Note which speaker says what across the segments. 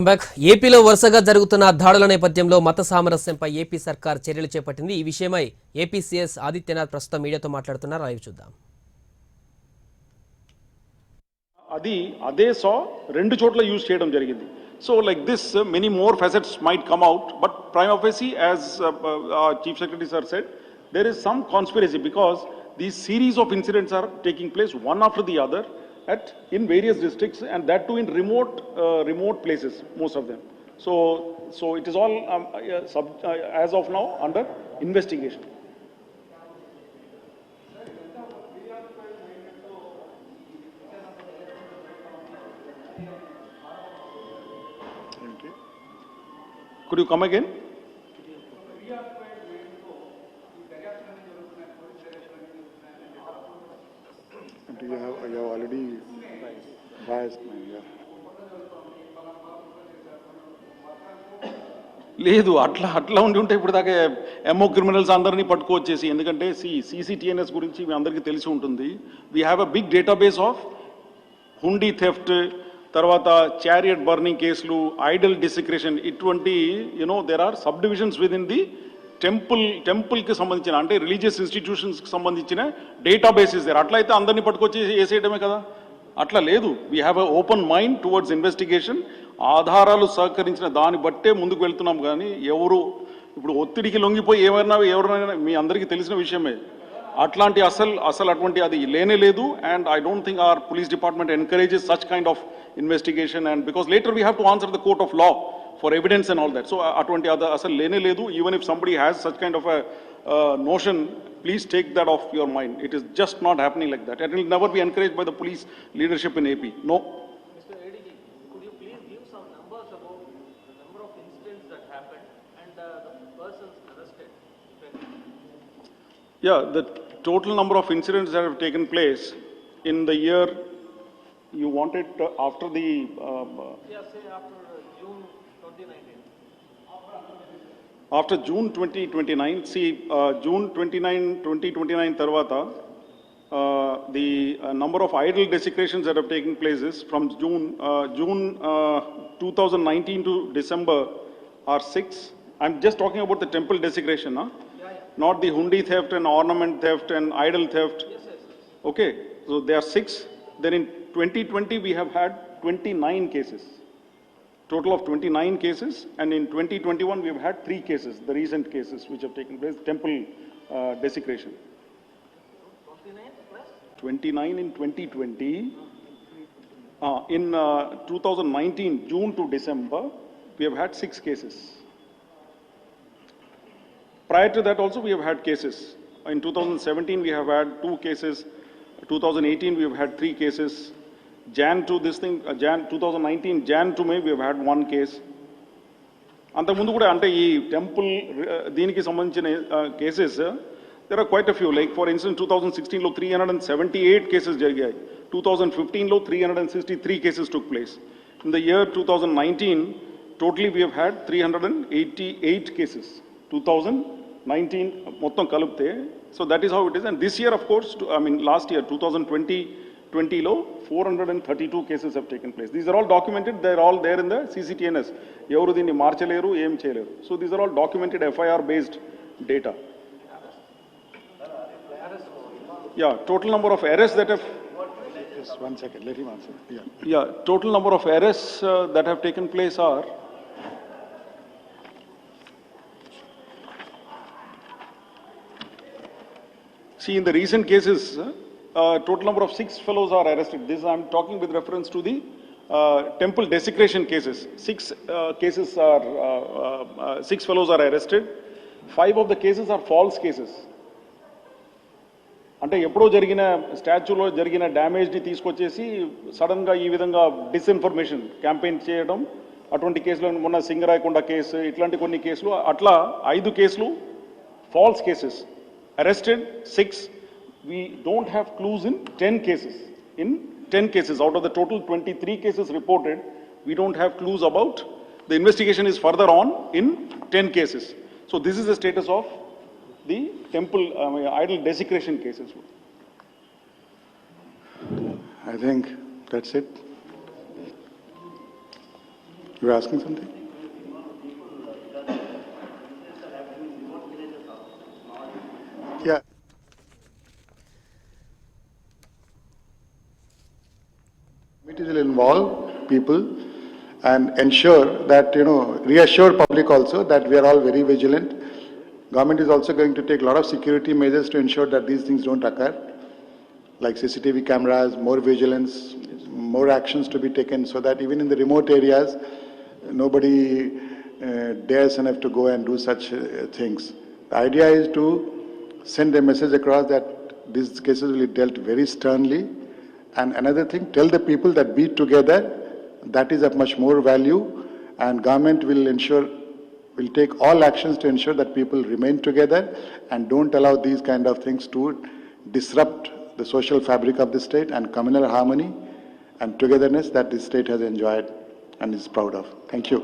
Speaker 1: Back ఏపీలో వరుసగా జరుగుతున్న దాడుల నేపథ్యంలో మత సామరస్యంపై ఏపీ సర్కార్ చర్యలు చేపట్టింది. ఈ విషయమై ఏపీ సీఎస్ ఆదిత్యనాథ్ ప్రస్తుతం మీడియాతో మాట్లాడుతున్నారు. లైవ్ చూద్దాం.
Speaker 2: అది అదే సా రెండు చోట్ల యూజ్ చేయడం జరిగింది. So like this many more facets might come out, but prime office as chief secretary sir said, there is some conspiracy because these series of incidents are taking place one after the other in various districts, and that too in remote places, most of them. So it is all as of now under investigation. Could you come again?
Speaker 3: You have already biased me. Yeah.
Speaker 2: లేదు, అట్లా ఉంటే ఇప్పుడు దాకా MO criminals అందరినీ పట్టుకోవచ్చేసి, ఎందుకంటే CCTNS గురించి మీ అందరికీ తెలిసి ఉంటుంది. We have a big database of hundi theft, తర్వాత చారియట్ బర్నింగ్ కేసులు, ఐడల్ డిసిక్రేషన్, ఇటువంటి there are subdivisions within the టెంపుల్కి సంబంధించిన, అంటే రిలీజియస్ ఇన్స్టిట్యూషన్స్కి సంబంధించిన డేటాబేసెస్ దేర్. అట్లా అయితే అందరినీ పట్టుకొచ్చి వేసేయడమే కదా. అట్లా లేదు. We have a open mind towards investigation. ఆధారాలు సహకరించిన దాన్ని బట్టే ముందుకు వెళ్తున్నాం. కానీ ఎవరు ఇప్పుడు ఒత్తిడికి లొంగిపోయి ఎవరైనా మీ అందరికీ తెలిసిన విషయమే. అట్లాంటి అసలు అటువంటి అది లేనే లేదు. And I don't think our police department encourages such kind of investigation, and because later we have to answer the court of law for evidence and all that. So aటువంటి asal lene ledu. Even if somebody has such kind of a notion, please take that off your mind. It is just not happening like that. It will never be encouraged by the police leadership in AP. No.
Speaker 4: Mr. ADG, could you please give some numbers about the number of incidents that happened and the persons arrested?
Speaker 2: Yeah, the total number of incidents that have taken place in the year, you want it after the
Speaker 4: Yeah, say after June 2019.
Speaker 2: After June 2029, see, June 2029 tarvata, the number of idol desecrations that have taken place is from June 2019 to December are 6. I'm just talking about the temple desecration, huh?
Speaker 4: Yeah.
Speaker 2: Not the hundi theft and ornament theft and idol theft.
Speaker 4: Yes.
Speaker 2: Okay, so they are 6. Then in 2020 we have had 29 cases. Total of 29 cases, and in 2021 we have had 3 cases, the recent cases which have taken place, temple desecration.
Speaker 4: 29 plus?
Speaker 2: 29 in 2020. In 2019, June to December, we have had 6 cases. Prior to that also we have had cases. In 2017 we have had 2 cases. 2018 we have had 3 cases. Jan to this thing, 2019 Jan to May we have had 1 case. అంతకుముందు కూడా అంటే ఈ temple దీనికి సంబంధించిన cases there are quite a few. Like for instance 2016లో 378 cases జరిగాయి. 2015లో 363 cases took place. In the year 2019 totally we have had 388 cases. 2019 మొత్తం కలిపితే. So that is how it is. And this year of course, last year 2020లో 432 cases have taken place. These are all documented. They are all there in the CCTNS. ఎవరు దీన్ని మార్చలేరు, ఏం చేయలేరు. So these are all documented FIR based data. Yeah, total number of arrests that have.
Speaker 3: Just 1 second, let him answer.
Speaker 2: Yeah, total number of arrests that have taken place are. See, in the recent cases, total number of 6 fellows are arrested. This I'm talking with reference to the temple desecration cases. 6 cases are 6 fellows are arrested. 5 of the cases are false cases. అంటే ఎప్పుడో జరిగిన స్టాచ్యూలో జరిగిన డ్యామేజ్ని తీసుకొచ్చేసి సడన్గా ఈ విధంగా disinformation campaign చేయడం, అటువంటి కేసులు, మొన్న సింగరాయకొండ కేసు, ఇట్లాంటి కొన్ని కేసులు, అట్లా 5 కేసులు false cases. Arrested 6. We don't have clues in 10 cases. In 10 cases out of the total 23 cases reported, we don't have clues about. The investigation is further on in 10 cases. So this is the status of the temple idol desecration cases.
Speaker 3: I think that's it. You're asking something? Yeah. Committees will involve people and ensure that, reassure public also that we are all very vigilant. Government is also going to take a lot of security measures to ensure that these things don't occur, like CCTV cameras, more vigilance, more actions to be taken so that even in the remote areas, nobody dares enough to go and do such things. The idea is to send a message across that these cases will be dealt very sternly. And another thing, tell the people that be together, that is of much more value, and government will take all actions to ensure that people remain together and don't allow these kind of things to disrupt the social fabric of the state and communal harmony and togetherness that the state has enjoyed and is proud of. Thank you.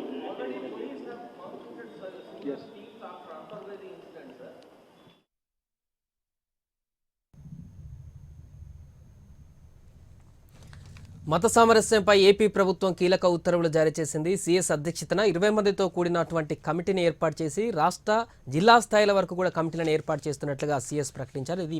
Speaker 1: మత సామరస్యంపై AP ప్రభుత్వం కీలక ఉత్తర్వులు జారీ చేసింది. CS అధ్యక్షతన 20 మందితో కూడినటువంటి కమిటీని ఏర్పాటు చేసి రాష్ట్ర జిల్లా స్థాయిల వరకు కూడా కమిటీలను ఏర్పాటు చేస్తున్నట్లుగా సీఎస్ ప్రకటించారు. ఇది